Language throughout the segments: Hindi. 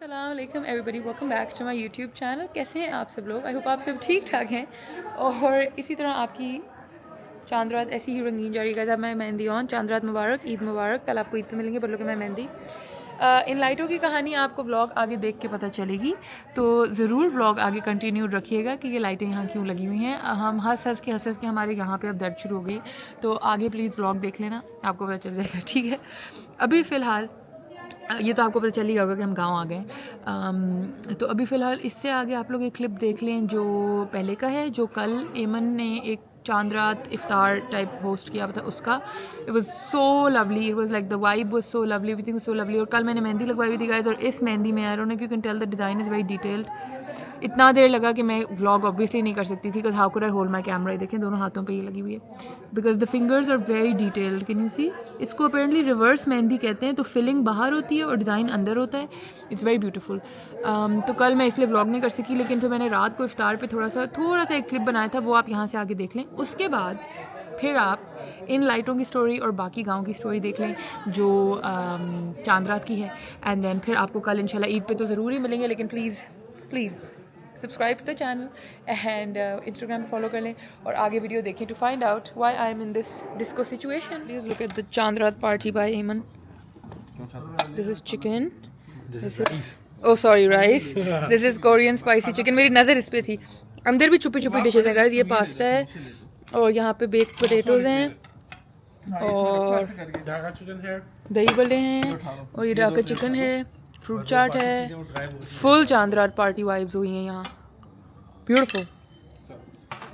अस्सलाम वालेकुम everybody, welcome back to my YouTube channel. कैसे हैं आप सब लोग? आई होप आप सब ठीक ठाक हैं और इसी तरह आपकी चांद रात ऐसी ही रंगीन जा रही है। गाइस, मैं मेहंदी ऑन, चांद रात मुबारक, ईद मुबारक। कल आपको ईद पे मिलेंगे, पर लोग मैं मेहंदी। इन लाइटों की कहानी आपको व्लॉग आगे देख के पता चलेगी, तो ज़रूर व्लॉग आगे कंटिन्यू रखिएगा कि ये लाइटें यहाँ क्यों लगी हुई हैं। हम हंस हंस के हमारे यहाँ पे अब दर्द शुरू हो गई, तो आगे प्लीज़ व्लॉग देख लेना, आपको पता चल जाएगा, ठीक है। अभी फ़िलहाल ये तो आपको पता चल ही होगा कि हम गांव आ गए। तो अभी फ़िलहाल इससे आगे आप लोग एक क्लिप देख लें जो पहले का है, जो कल एमन ने एक चांद रात इफ्तार टाइप होस्ट किया था उसका। It was so lovely, it was like the vibe was so lovely, everything was so lovely. और कल मैंने मेहंदी लगवाई हुई थी गाइस, और इस मेहंदी में I don't know if you can tell the design is very detailed. इतना देर लगा कि मैं व्लॉग ऑब्वियसली नहीं कर सकती थी, because how could I hold my camera. ये देखें दोनों हाथों पे ये लगी हुई है, because the fingers are very detailed. Can you see? इसको अपेरेंटली रिवर्स मेहंदी कहते हैं। तो फिलिंग बाहर होती है और डिज़ाइन अंदर होता है। It's very beautiful. तो कल मैं इसलिए व्लॉग नहीं कर सकी, लेकिन फिर मैंने रात को इफ्तार पे थोड़ा सा एक क्लिप बनाया था, वो आप यहाँ से आगे देख लें। उसके बाद फिर आप इन लाइटों की स्टोरी और बाकी गांव की स्टोरी देख लें जो चांद रात की है। एंड देन फिर आपको कल इंशाल्लाह ईद पे तो ज़रूर ही मिलेंगे, लेकिन please subscribe to the channel and Instagram पे फॉलो कर लें और आगे वीडियो देखें to find out why I am in this disco situation. Please look at the Chand Raat party by Eman. This is chicken, this is oh sorry rice, this is Korean spicy chicken. मेरी नज़र इस पे थी। अंदर भी छुपी छुपी डिशेज हैं गाइस। ये पास्ता है और यहाँ पे बेक्ड पोटैटोज हैं और दही बड़े हैं और ये ढाका चिकन है, फ्रूट चाट है। फुल चांद रात पार्टी वाइब्स हुई हैं यहाँ, ब्यूटीफुल।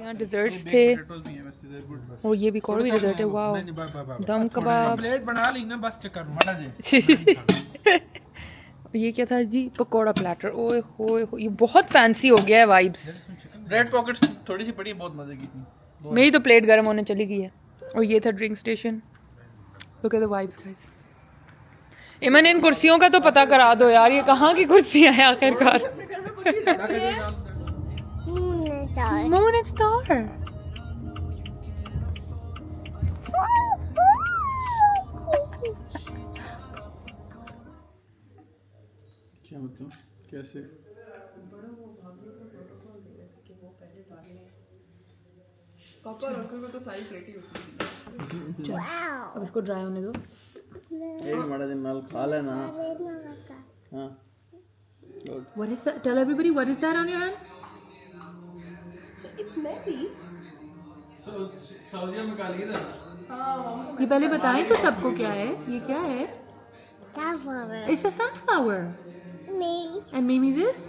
यहाँ डिजर्ट्स थे और ये भी और भी डिजर्ट है। वाओ, दम कबाब, प्लेट बना ली ना बस चक्कर जी। ये क्या था जी? पकोड़ा प्लेटर। ओए होए, ये बहुत फैंसी हो गया है वाइब्स। रेड पॉकेट्स थोड़ी सी पड़ी, बहुत मजे की थी। मेरी तो प्लेट गर्म होने चली गई है। और ये था drink station. Look at the vibes guys. इमन, इन कुर्सियों का तो पता करा दो यार, ये कहाँ की कुर्सियां हैं आखिरकार? Moon and star. क्या मतलब कैसे? पापा और अंकल को तो सारी प्लेट ही उसी। अब इसको ड्राई होने दो। एक बड़ा दिन नाल खा लेना। हां, What is that? Tell everybody, what is that on your hand? It's maybe. सऊदिया में काली है। ये पहले बताएं तो सबको क्या है, ये क्या है? Sunflower. It's a sunflower. Me. And Mimi's is?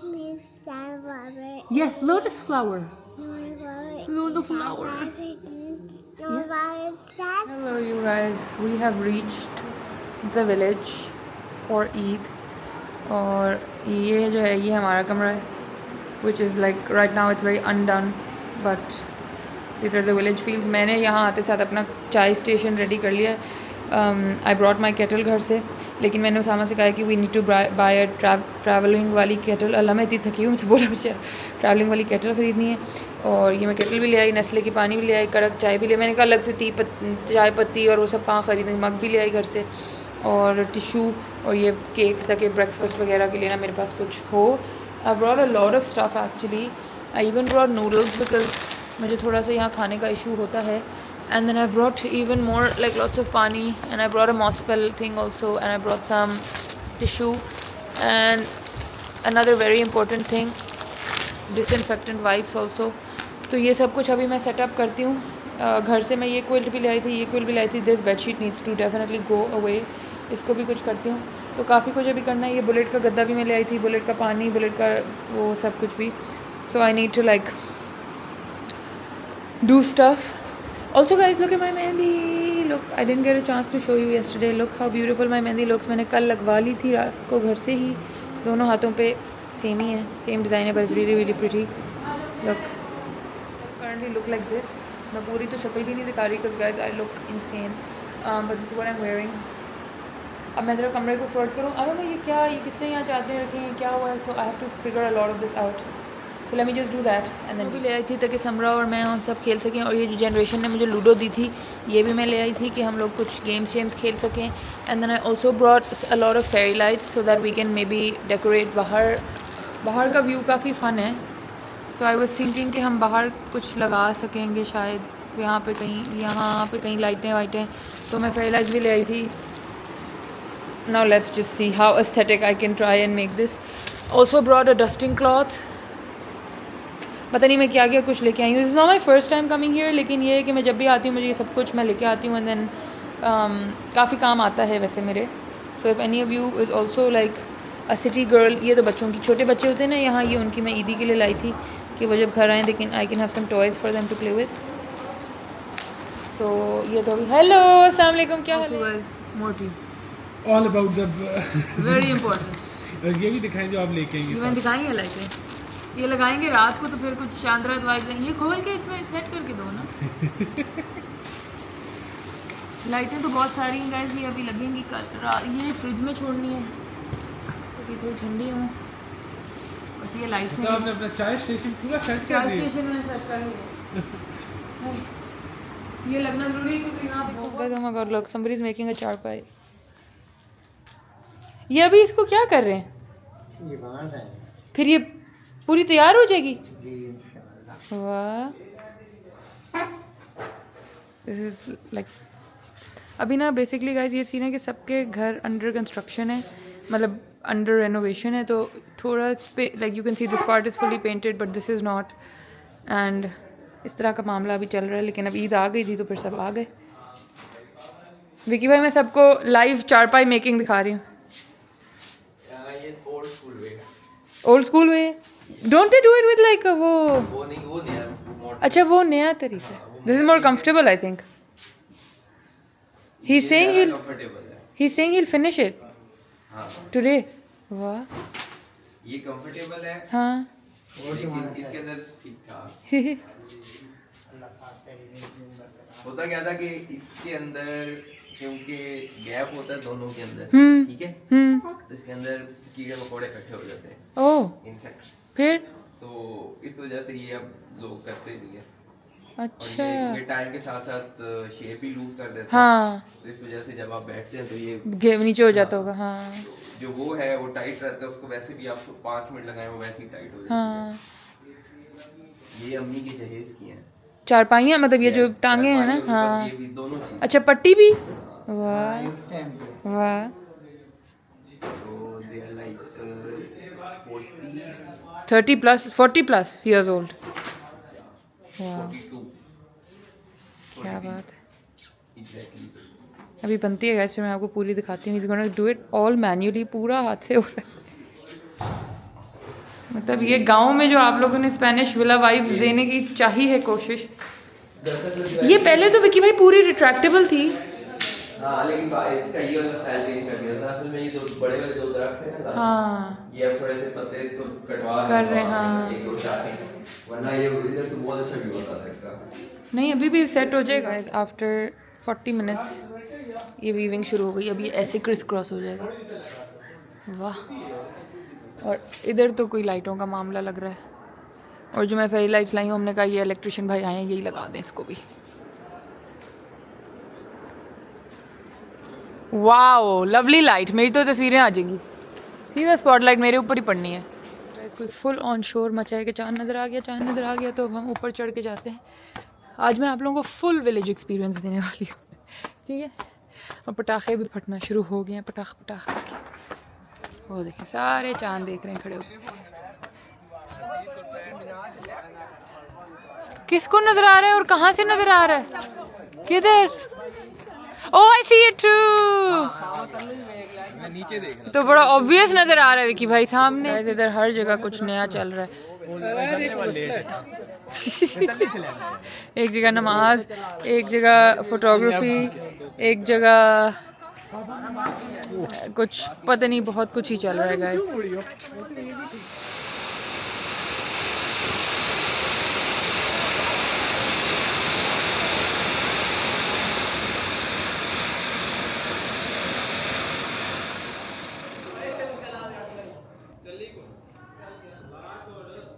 Me. Sunflower. Yes, lotus flower. Sunflower. Lotus flower. Sunflower. Hello you guys, we have reached the village for Eid और ये जो है ये हमारा कमरा है, which is like right now it's very undone but these are the village fields। मैंने यहाँ आते साथ अपना चाय स्टेशन रेडी कर लिया है। आई ब्रॉट माई केटल घर से, लेकिन मैंने उसामा से कहा कि we need to buy travelling वाली केटल। अल्लाह मैं इतनी थकी हूँ, मुझसे बोला बेचारा, ट्रैवलिंग वाली केटल ख़रीदनी है। और ये मैं केटल भी ले आई, नेस्ले की पानी भी ले आई, कड़क चाय भी ले। मैंने कहा अलग से चाय पत्ती और वो सब कहाँ ख़रीदूँगी, मग भी ले आई घर से और टिशू और ये केक, ताकि ब्रेकफास्ट वगैरह के लिए ना मेरे पास कुछ हो। I brought a lot of stuff actually. I even brought noodles because मुझे थोड़ा सा यहाँ खाने का इशू होता है। And then I brought even more, like lots of pani, and I brought a mospel thing also, and I brought some tissue and another very important thing, disinfectant wipes also। तो ये सब कुछ अभी मैं सेटअप करती हूँ। घर से मैं ये क्विल्ट भी लाई थी, ये क्विल्ट भी लाई थी। This bedsheet needs to definitely go away. इसको भी कुछ करती हूँ, तो काफ़ी कुछ अभी करना है। ये बुलेट का गद्दा भी मैं ले आई थी, बुलेट का पानी, बुलेट का वो सब कुछ भी। So I need to like do stuff. Also guys, look at my mehndi. Look, I didn't get a chance to show you yesterday. Look how beautiful my mehndi looks. मैंने कल लगवा ली थी रात को घर से ही। दोनों हाथों पे सेम ही है, सेम डिज़ाइन है, बस really really pretty. Look, currently look like this. मैं पूरी तो शक्ल भी नहीं दिखा रही because guys I look insane. But this is what I'm wearing. अब मैं ज़रा कमरे को सॉर्ट करूँ। अब मैं ये किसने यहाँ चादरें रखी हैं, क्या हुआ है? So I have to figure a lot of this out. So let me just do that and then भी ले आई थी ताकि समरा और मैं हम सब खेल सकें, और ये जो जनरेशन ने मुझे लूडो दी थी ये भी मैं ले आई थी कि हम लोग कुछ गेम्स खेल सकें. And then I also brought a lot of fairy lights so that we can maybe decorate. बाहर का व्यू काफ़ी फ़न है. सो आई वाज थिंकिंग कि हम बाहर कुछ लगा सकेंगे शायद यहाँ पे कहीं लाइटें वाइटें. तो मैं फेरी लाइट्स भी ले आई थी. Now let's just see how aesthetic I can try and make this. Also brought a dusting cloth. पता नहीं मैं क्या कुछ लेके आई हूँ. This is not my first time coming here, लेकिन ये है कि मैं जब भी आती हूँ मुझे ये सब कुछ मैं लेके आती हूँ, and then काफ़ी काम आता है वैसे मेरे. So if any of you is also like a city girl, ये तो बच्चों की, छोटे बच्चे होते हैं ना यहाँ, ये उनकी मैं ईदी के लिए लाई थी कि वो जब घर आएँ लेकिन I can have some toys for them to play with. So ये तो अभी हेलो अस्सलाम वालेकुम, क्या हाल है? मोटी All about the very important. ये भी दिखाएं जो आप लेके आएंगे. मैंने दिखाई है लाइटें, ये लगाएंगे रात को तो फिर कुछ चांद रात वाइब. ये खोल के इसमें सेट करके दो ना. लाइटें तो बहुत सारी हैं गाइस, ये अभी लगेंगी कल रात. ये फ्रिज में छोड़नी है क्योंकि थोड़ी ठंडी हूँ. बस ये लाइट्स हैं. तो आपने अपना चाय स्टेशन पूरा सेट कर चाय दिया. स्टेशन में सेट कर लिया. ये लगना जरूरी है क्योंकि यहाँ पे guys, oh my god, look, somebody is making a चारपाई. ये अभी इसको क्या कर रहे हैं? ये बना है फिर ये पूरी तैयार हो जाएगी. वाह, दिस इज लाइक अभी ना बेसिकली गाइस ये सीन है कि सबके घर अंडर कंस्ट्रक्शन है, मतलब अंडर रेनोवेशन है. तो थोड़ा like you can see this part is fully painted but this is not. And इस तरह का मामला अभी चल रहा है. लेकिन अब ईद आ गई थी तो फिर सब आ गए. विकी भाई मैं सबको लाइव चारपाई मेकिंग दिखा रही हूँ. Old school way. Don't they do it with like वो नहीं. अच्छा वो नया तरीका. This is more comfortable I think. He saying he'll finish it today. वाह, ये कंफर्टेबल है. हाँ. लेकिन इसके अंदर ठीक ठाक होता क्या था कि इसके अंदर क्योंकि गैप होता है दोनों के अंदर, ठीक है, तो इसके अंदर कीड़े मकोड़े इकट्ठे हो जाते हैं. ओह, इंसेक्ट्स. फिर तो इस वजह से ये अब लोग करते नहीं है. अच्छा. और ये टाइम के साथ साथ शेप ही लूज कर देते हैं. हाँ, तो इस वजह से जब आप बैठते हैं तो ये नीचे हो जाता होगा. हाँ जो वो है वो टाइट रहता है. उसको वैसे भी आपको 5 मिनट लगाए वो वैसे ही टाइट हो जाता हाँ. है. ये अम्मी की जहेज की हैं. चारपाइयाँ मतलब ये जो टांगे हैं ना. हाँ. ये भी दोनों चीज. अच्छा, पट्टी भी. वाह वाह. तो they are like 40 plus years old. वाह, 42 क्या बात है. exactly. अभी बनती है गैस, मैं आपको पूरी दिखाती हूँ. Is gonna do it all manually, पूरा हाथ से हो रहा है. मतलब ये गांव में जो आप लोगों ने स्पेनिश विला वाइब्स देने की चाहिए है कोशिश. ये पहले तो विकी भाई पूरी रिट्रैक्टेबल थी. हाँ लेकिन इसका ये वाला स्टाइल चेंज कर दिया था. असल में ये दो बड़े वाले दो दरख्त हैं ना. हाँ, ये अब थोड़े से पत्ते इसको कटवा कर रहे हैं. हाँ, एक दो शाखें. वरना ये इधर से बहुत अच्छा व्यू आता था इसका. नहीं अभी भी सेट हो जाएगा. आफ्टर 40 मिनट्स ये वीविंग शुरू हो गई. अभी ऐसे क्रिस क्रॉस हो जाएगा. वाह. और इधर तो कोई लाइटों का मामला लग रहा है. और जो मैं फेरी लाइट्स लाई हूँ, हमने कहा ये इलेक्ट्रिशियन भाई आए हैं यही लगा दें इसको भी. Wow, lovely light. मेरी तो तस्वीरें आ जाएंगी. सीधा स्पॉटलाइट मेरे ऊपर ही पड़नी है. कोई फुल ऑन शोर मचा है कि चांद नज़र आ गया. तो अब हम ऊपर चढ़ के जाते हैं. आज मैं आप लोगों को फुल विलेज एक्सपीरियंस देने वाली हूँ. ठीक है. और पटाखे भी फटना शुरू हो गए हैं. पटाख करके वो देखें, सारे चांद देख रहे हैं खड़े होकर. किसको नजर आ रहा है और कहाँ से नजर आ रहा है? किधर? ओह आई सी इट टू. नीचे देख रहा. तो बड़ा ऑब्वियस नजर आ रहा है विकी भाई सामने. इधर हर जगह कुछ नया चल रहा है. एक जगह नमाज, एक जगह फोटोग्राफी, एक जगह कुछ पता नहीं, बहुत कुछ ही चल रहा है गाइस.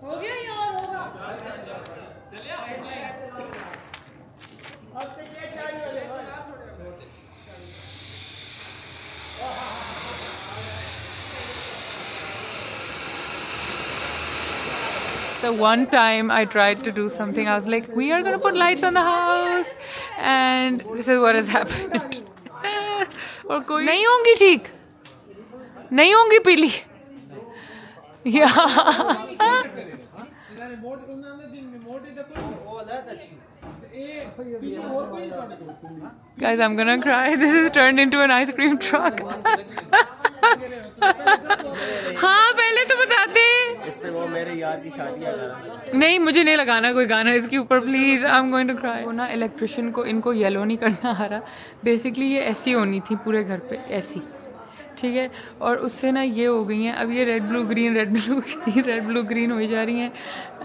हो गया ये और the one time I tried to do something. I was like, we are gonna put lights on the house, and this is what has happened. और कोई नहीं होंगी ठीक, नहीं होंगी पीली. Yeah. Guys, I'm gonna cry. This is turned into an ice cream truck. हाँ पहले तो बता दे. इस पे वो मेरे यार की शादी है. नहीं मुझे नहीं लगाना कोई गाना इसके ऊपर please. I am going to cry. वो ना इलेक्ट्रिशियन को इनको येलो नहीं करना आ रहा. बेसिकली ये ऐसी होनी थी पूरे घर पे ऐसी, ठीक है. और उससे ना ये हो गई हैं अब ये रेड ब्लू ग्रीन हो ही जा रही हैं.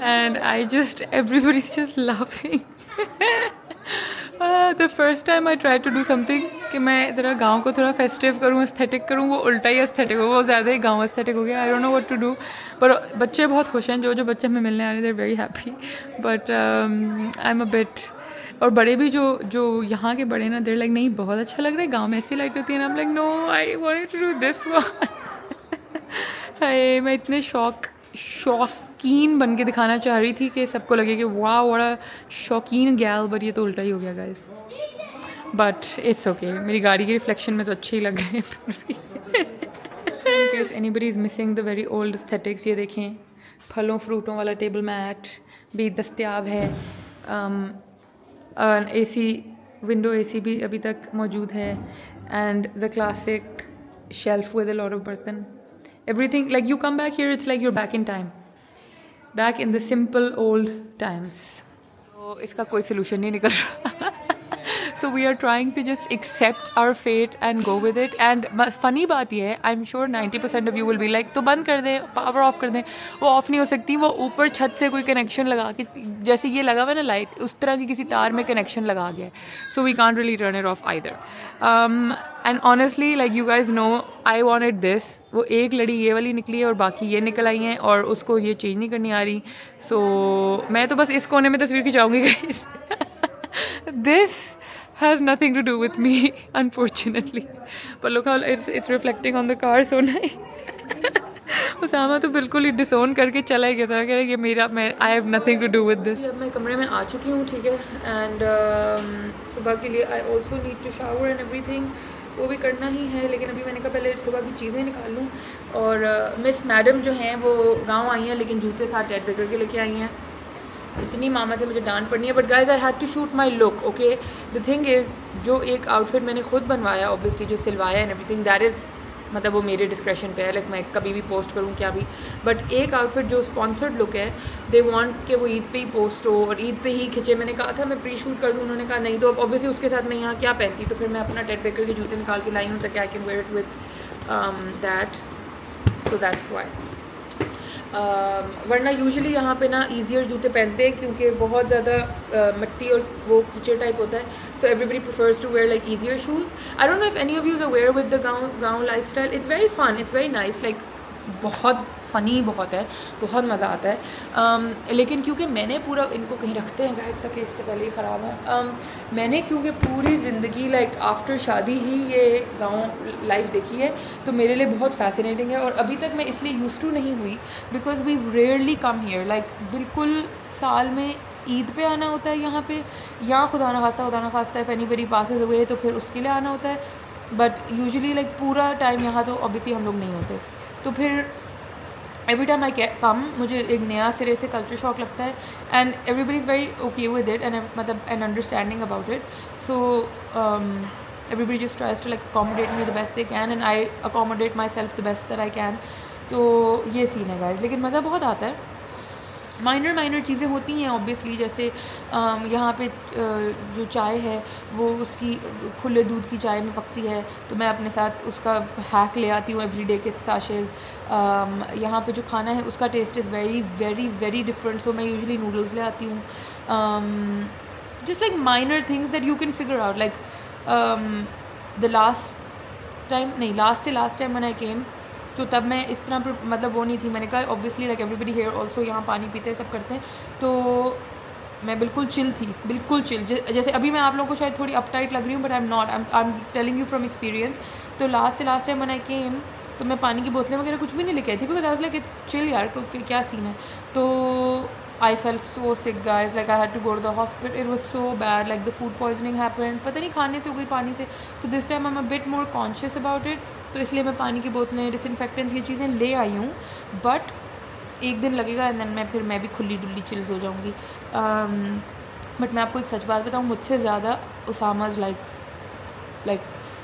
And I just everybody is just laughing. The first time I try to do something कि मैं ज़रा गाँव को थोड़ा फेस्टिव करूँ, एस्थेटिक करूँ, वो उल्टा ही एस्थेटिक हो, वो ज़्यादा ही गाँव एस्थेटिक हो गया. I don't know what to do. पर बच्चे बहुत खुश हैं, जो बच्चे हमें मिलने आ रहे हैं, they are very happy. But I am a bit. और बड़े भी जो यहाँ के बड़े ना, देर लाइक नहीं बहुत अच्छा लग रहा है, गाँव में ऐसी लाइट होती है ना. I am like no, I wanted to do this one. हाय मैं इतने शौकीन बन के दिखाना चाह रही थी कि सबको लगे कि वाह बड़ा शौकीन गैल, बट ये तो उल्टा ही हो गया गाइस. बट इट्स ओके, मेरी गाड़ी के रिफ्लेक्शन में तो अच्छे ही लग रहे हैं फिर भी. In case anybody is missing the very old aesthetics, ये देखें फलों फ्रूटों वाला टेबल मैट भी दस्तयाब है. AC विंडो AC भी अभी तक मौजूद है. And the classic shelf with a lot of बर्तन. Everything like you come back here, it's like you're back in time, back in the simple old times. तो इसका कोई सोल्यूशन नहीं निकल रहा. So we are trying to just accept our fate and go with it. And funny बात ये है, I'm sure 90% of you will be like, तो बंद कर दें, पावर ऑफ कर दें. वो ऑफ नहीं हो सकती, वो ऊपर छत से कोई कनेक्शन लगा के, जैसे ये लगा हुआ ना लाइट, उस तरह की किसी तार में कनेक्शन लगा गया है. So we can't really turn it off either. And honestly, like you guys know, I wanted this. वो एक लड़ी ये वाली निकली है और बाकी ये निकल आई हैं, और उसको ये चेंज नहीं करनी आ रही. So मैं तो बस इस कोने में तस्वीर खिंचाऊंगी guys. This has nothing to do with me, unfortunately. But look how it's reflecting on the car so nice. Usama तो बिल्कुल ही डिसोन करके चला ही गया था, कह रहा ये मेरा, मैं I have nothing to do with this. अब मैं कमरे में आ चुकी हूँ, ठीक है. एंड सुबह के लिए I also need to shower and everything, वो भी करना ही है. लेकिन अभी मैंने कहा पहले सुबह की चीज़ें निकाल लूँ. और मिस मैडम जो हैं वो गाँव आई हैं, लेकिन जूते साथ टेड बेकर के लेके आई हैं. इतनी मामा से मुझे डांट पड़नी है. But guys I had to shoot my look. Okay the thing is, जो एक आउटफिट मैंने खुद बनवाया, ऑब्वियसली जो सिलवाया एंड एवरीथिंग, दैट इज़ मतलब वो मेरे डिस्क्रेशन पे है. लाइक मैं कभी भी पोस्ट करूँ क्या भी. बट एक आउटफिट जो स्पॉन्सर्ड लुक है, दे वांट कि वो ईद पे ही पोस्ट हो और ईद पे ही खिंचे. मैंने कहा था मैं प्री शूट कर दूँ, उन्होंने कहा नहीं. तो अब ऑब्वियसली उसके साथ मैं यहाँ क्या पहनती. तो फिर मैं अपना टेड बेकर के जूते निकाल के लाई हूँ ताकि I can wear it with that. So that's why. वरना यूजुअली यहाँ पे ना ईजियर जूते पहनते हैं, क्योंकि बहुत ज़्यादा मिट्टी और वो कीचड़ टाइप होता है. So everybody prefers to wear like easier shoes. I don't know if any of you is aware with the गाँव lifestyle. It's very fun, it's very nice. Like बहुत फ़नी बहुत है, बहुत मज़ा आता है. लेकिन क्योंकि मैंने पूरा, इनको कहीं रखते हैं गाइस तक, इससे पहले ही ख़राब है. मैंने क्योंकि पूरी ज़िंदगी लाइक आफ्टर शादी ही ये गांव लाइफ देखी है, तो मेरे लिए बहुत फैसिनेटिंग है. और अभी तक मैं इसलिए यूज्ड टू नहीं हुई because we rarely come here. Like बिल्कुल साल में ईद पे आना होता है यहाँ पे, या खुदा ना खास्ता इफ एनीबडी पासेस अवे तो फिर उसके लिए आना होता है. बट यूजुअली लाइक पूरा टाइम यहाँ तो ऑब्वियसली हम लोग नहीं होते. तो फिर एवरी टाइम आई कम, मुझे एक नया सिरे से कल्चर शॉक लगता है. And everybody is very okay with it, and मतलब an understanding about it. So everybody just tries to like accommodate me the best they can, and I accommodate myself the best that I can. तो ये सीन है गाइस. लेकिन मज़ा बहुत आता है. माइनर चीज़ें होती हैं ऑब्वियसली, जैसे यहाँ पे जो चाय है वो उसकी खुले दूध की चाय में पकती है, तो मैं अपने साथ उसका हैक ले आती हूँ एवरीडे के साशेज़. यहाँ पे जो खाना है उसका taste is very very very different, so मैं यूजुअली नूडल्स ले आती हूँ. Just like minor things that you can figure out. Like the last time when I came, तो तब मैं इस तरह मतलब वो नहीं थी. मैंने कहा obviously like everybody here also यहाँ पानी पीते हैं, सब करते हैं, तो मैं बिल्कुल चिल थी, बिल्कुल चिल. जैसे अभी मैं आप लोगों को शायद थोड़ी अपटाइट लग रही हूँ, but I am not. I am telling you from experience. तो last time when I came, तो मैं पानी की बोतलें वगैरह कुछ भी नहीं लेके आई थी, because I was like it's chill यार, क्या सीन है. तो I felt so sick guys, like I had to go to the hospital. It was so bad, like the food poisoning happened. पता नहीं खाने से हो गई पानी से. So this time I'm a bit more conscious about it. तो इसलिए मैं पानी की बोतलें, डिसइंफेक्टेंट्स, ये चीज़ें ले आई हूँ. बट एक दिन लगेगा एंड देन मैं भी खुली डुल्ली चिल्स हो जाऊँगी. बट मैं आपको एक सच बात बताऊँ, मुझसे ज़्यादा उसामाज लाइक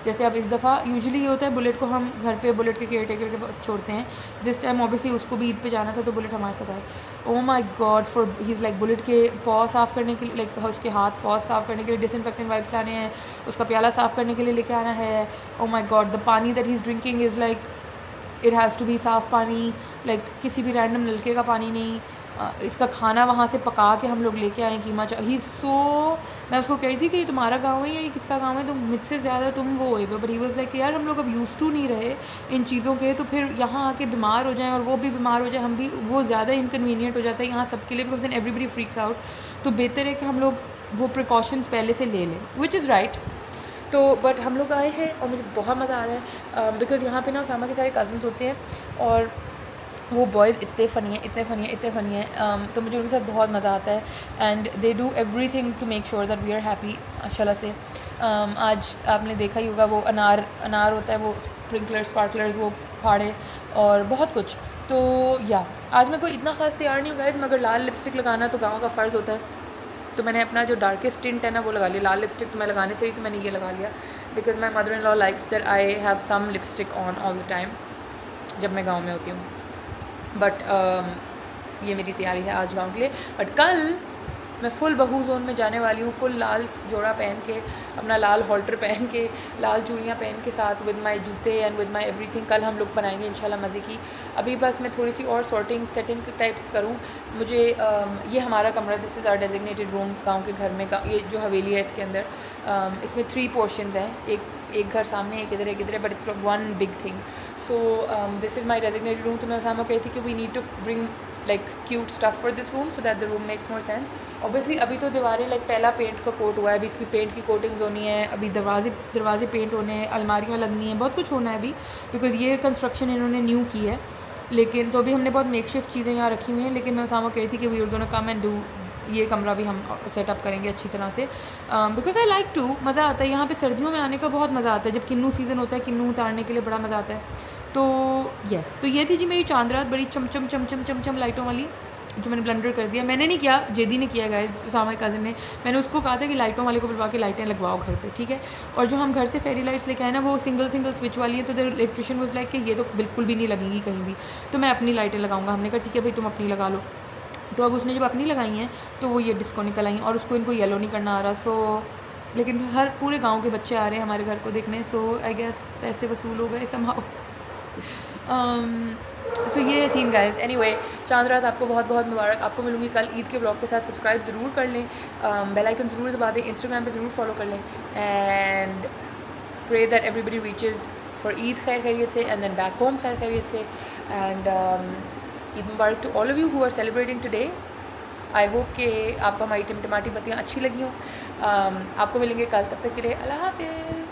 जैसे अब इस दफ़ा यूजुअली ये होता है बुलेट को हम घर पे बुलेट के केयर टेकर के पास छोड़ते हैं. दिस टाइम ऑब्वियसली उसको भी ईद पे जाना था तो बुलेट हमारे साथ आए. ओ my God, for he is like bullet के पॉ साफ़ करने के लिए, लाइक उसके हाथ पॉ साफ़ करने के लिए डिसइंफेक्टेंट वाइप्स लाने हैं, उसका प्याला साफ़ करने के लिए लेके आना है. Oh my god, the pani that he is drinking is like it has to be साफ़ पानी, लाइक किसी भी रैंडम नलके का पानी नहीं. इसका खाना वहाँ से पका के हम लोग लेके आए कीमा ही सो. मैं उसको कह रही थी कि ये तुम्हारा गांव है या ये किसका गांव है, तो मुझसे ज़्यादा तुम वो हुए. बट ही वाज लाइक यार हम लोग अब यूज़ टू नहीं रहे इन चीज़ों के, तो फिर यहाँ आके बीमार हो जाएं और वो भी बीमार हो जाए, हम भी, वो ज़्यादा इनकन्वीनियंट हो जाता है यहाँ सबके लिए, because then everybody freaks out. तो बेहतर है कि हम लोग वो प्रिकॉशंस पहले से ले लें, विच इज़ राइट. तो बट हम लोग आए हैं और मुझे बहुत मज़ा आ रहा है, बिकॉज़ यहाँ पे ना उसामा के सारे कज़न्स होते हैं और वो बॉयज़ इतने फ़नी हैं. तो मुझे उनके साथ बहुत मज़ा आता है. And they do everything to make sure that we are happy. माशाल्लाह से आज आपने देखा ही होगा वो अनार होता है, वो स्पार्कलर्स वो फाड़े और बहुत कुछ. तो या आज मैं कोई इतना ख़ास तैयार नहीं हूँ गाइस, मगर लाल लिपस्टिक लगाना तो गाँव का फ़र्ज़ होता है. तो मैंने अपना जो डार्केस्ट टिंट है ना वो लगा लिया. लाल लिपस्टिक तो मैं लगाने से ही तो मैंने ये लगा लिया, because my mother in law likes that I have some lipstick on all the time जब मैं गाँव में होती हूँ. बट ये मेरी तैयारी है आज गाँव के लिए. बट कल मैं फुल बहू जोन में जाने वाली हूँ, फुल लाल जोड़ा पहन के, अपना लाल हॉल्टर पहन के, लाल चूड़ियाँ पहन के साथ, विद माई जूते एंड विद माई एवरीथिंग. कल हम लोग बनाएंगे इंशाल्लाह मज़े की. अभी बस मैं थोड़ी सी और सेटिंग टाइप्स करूँ. मुझे ये हमारा कमरा, this is our designated room गाँव के घर में. ये जो हवेली है इसके अंदर इसमें 3 पोर्शंस हैं, एक घर सामने, एक इधर है, but it's one big thing. So this is my designated room. तो मैं उसामा कहती कि we need to bring like cute stuff for this room so that the room makes more sense. Obviously अभी तो दीवारें like पहला पेंट का कोट हुआ है, अभी इसकी पेंट की कोटिंग्स होनी है, अभी दरवाजे पेंट होने हैं, अलमारियाँ लगनी हैं, बहुत कुछ होना है अभी, बिकॉज ये कंस्ट्रक्शन इन्होंने न्यू की है. लेकिन तो अभी हमने बहुत मेकशिफ्ट चीज़ें यहाँ रखी हुई हैं. लेकिन मैं उसामा कह रही थी कि we are gonna come and do, ये कमरा भी हम सेटअप करेंगे अच्छी तरह से, बिकॉज आई लाइक टू. मज़ा आता है यहाँ पे, सर्दियों में आने का बहुत मज़ा आता है. जब किन्नू सीज़न होता है, किन्नू उतारने के लिए बड़ा मज़ा आता है. तो यस, तो ये थी जी मेरी चांद रात, बड़ी चम लाइटों वाली, जो मैंने ब्लंडर कर दिया. मैंने नहीं किया, जेदी ने किया गाइस, उसामा के कज़न ने. मैंने उसको कहा था कि लाइटों वाले को बुलवा के लाइटें लगवाओ घर पे, ठीक है. और जो हम घर से फेरी लाइट्स लेके आए ना, वो सिंगल स्विच वाली है. तो द इलेक्ट्रिशियन वाज लाइक कि ये तो बिल्कुल भी नहीं लगेंगी कहीं भी, तो मैं अपनी लाइटें लगाऊंगा. हमने कहा ठीक है भाई, तुम अपनी लगा लो. तो अब उसने जब अपनी लगाई हैं तो वो ये डिस्को निकल आई, और उसको इनको येलो नहीं करना आ रहा. सो लेकिन हर पूरे गाँव के बच्चे आ रहे हैं हमारे घर को देखने. सो आई गेस पैसे वसूल हो गए समहाउ. सो ये सीन गाइज. एनीवे, चांद रात आपको बहुत बहुत मुबारक. आपको मिलूंगी कल ईद के ब्लॉग के साथ. सब्सक्राइब ज़रूर कर लें, बेल आइकन ज़रूर दबा दें, इंस्टाग्राम पे ज़रूर फॉलो कर लें. And pray that everybody reaches for Eid खैर खैरियत से, एंड देन बैक होम खैर खैरियत से. एंड ईद मुबारक to all of you who are celebrating today. I hope कि आपको हमारी टिमटिमाटी बत्तियाँ अच्छी लगी हों. आपको मिलेंगे कल, तब तक के लिए अल्लाह हाफिज़.